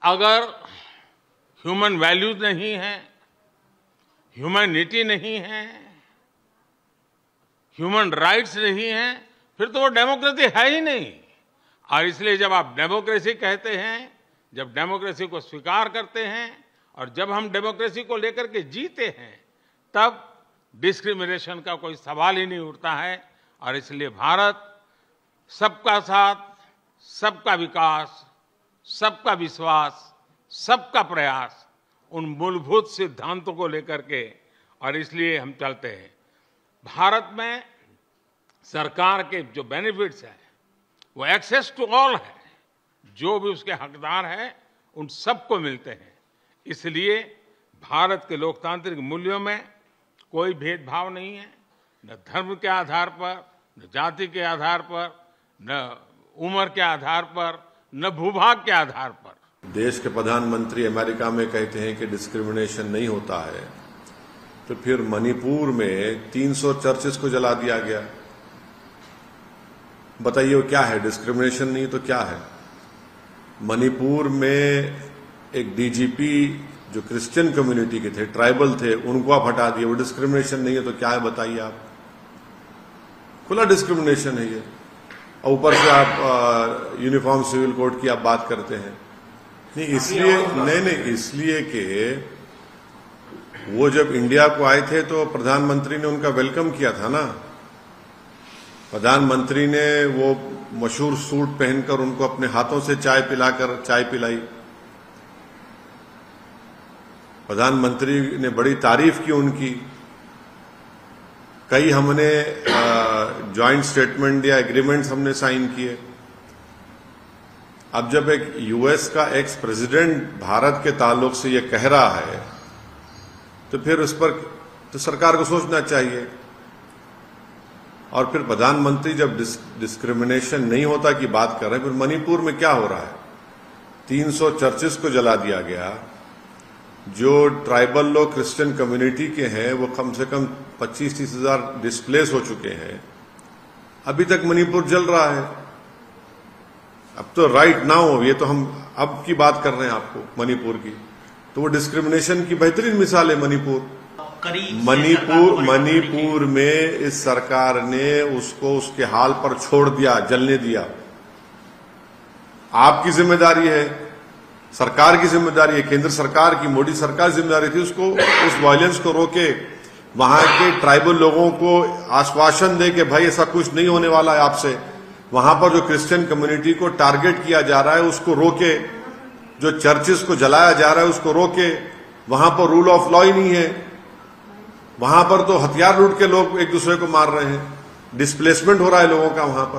अगर human values नहीं है, ह्यूमैनिटी नहीं है, ह्यूमन राइट्स नहीं है, फिर तो वो डेमोक्रेसी है ही नहीं। और इसलिए जब आप डेमोक्रेसी कहते हैं, जब डेमोक्रेसी को स्वीकार करते हैं और जब हम डेमोक्रेसी को लेकर के जीते हैं, तब डिस्क्रिमिनेशन का कोई सवाल ही नहीं उठता है। और इसलिए भारत सबका साथ, सबका विकास, सबका विश्वास, सबका प्रयास, उन मूलभूत सिद्धांतों को लेकर के, और इसलिए हम चलते हैं। भारत में सरकार के जो बेनिफिट्स हैं वो एक्सेस टू ऑल है, जो भी उसके हकदार हैं उन सबको मिलते हैं। इसलिए भारत के लोकतांत्रिक मूल्यों में कोई भेदभाव नहीं है, न धर्म के आधार पर, न जाति के आधार पर, न उम्र के आधार पर, न भूभाग के आधार पर। देश के प्रधानमंत्री अमेरिका में कहते हैं कि डिस्क्रिमिनेशन नहीं होता है, तो फिर मणिपुर में 300 चर्चेस को जला दिया गया। बताइए वो क्या है? डिस्क्रिमिनेशन नहीं तो क्या है? मणिपुर में एक डीजीपी जो क्रिश्चियन कम्युनिटी के थे, ट्राइबल थे, उनको आप हटा दिए, वो डिस्क्रिमिनेशन नहीं है तो क्या है? बताइए आप। खुला डिस्क्रिमिनेशन है ये। और ऊपर से आप यूनिफॉर्म सिविल कोड की आप बात करते हैं। नहीं इसलिए कि वो जब इंडिया को आए थे तो प्रधानमंत्री ने उनका वेलकम किया था ना। प्रधानमंत्री ने वो मशहूर सूट पहनकर उनको अपने हाथों से चाय पिलाई। प्रधानमंत्री ने बड़ी तारीफ की उनकी। कई हमने जॉइंट स्टेटमेंट या एग्रीमेंट्स हमने साइन किए। अब जब एक यूएस का एक्स प्रेसिडेंट भारत के ताल्लुक से ये कह रहा है, तो फिर उस पर तो सरकार को सोचना चाहिए। और फिर प्रधानमंत्री जब डिस्क्रिमिनेशन नहीं होता की बात कर रहे हैं, फिर मणिपुर में क्या हो रहा है? 300 चर्चेस को जला दिया गया। जो ट्राइबल लोग क्रिश्चियन कम्युनिटी के हैं वो कम से कम 25-30 हजार डिस्प्लेस हो चुके हैं। अभी तक मणिपुर जल रहा है। अब तो राइट नाउ, ये तो हम अब की बात कर रहे हैं आपको मणिपुर की, तो वो डिस्क्रिमिनेशन की बेहतरीन मिसाल है मणिपुर। मणिपुर में इस सरकार ने उसको उसके हाल पर छोड़ दिया, जलने दिया। आपकी जिम्मेदारी है, सरकार की जिम्मेदारी है, केंद्र सरकार की, मोदी सरकार की जिम्मेदारी थी उसको, उस वायलेंस को रोके, वहां के ट्राइबल लोगों को आश्वासन दे कि भाई ऐसा कुछ नहीं होने वाला है आपसे। वहां पर जो क्रिश्चियन कम्युनिटी को टारगेट किया जा रहा है उसको रोके, जो चर्चेस को जलाया जा रहा है उसको रोके। वहां पर रूल ऑफ लॉ ही नहीं है। वहां पर तो हथियार लूट के लोग एक दूसरे को मार रहे हैं, डिस्प्लेसमेंट हो रहा है लोगों का वहां पर।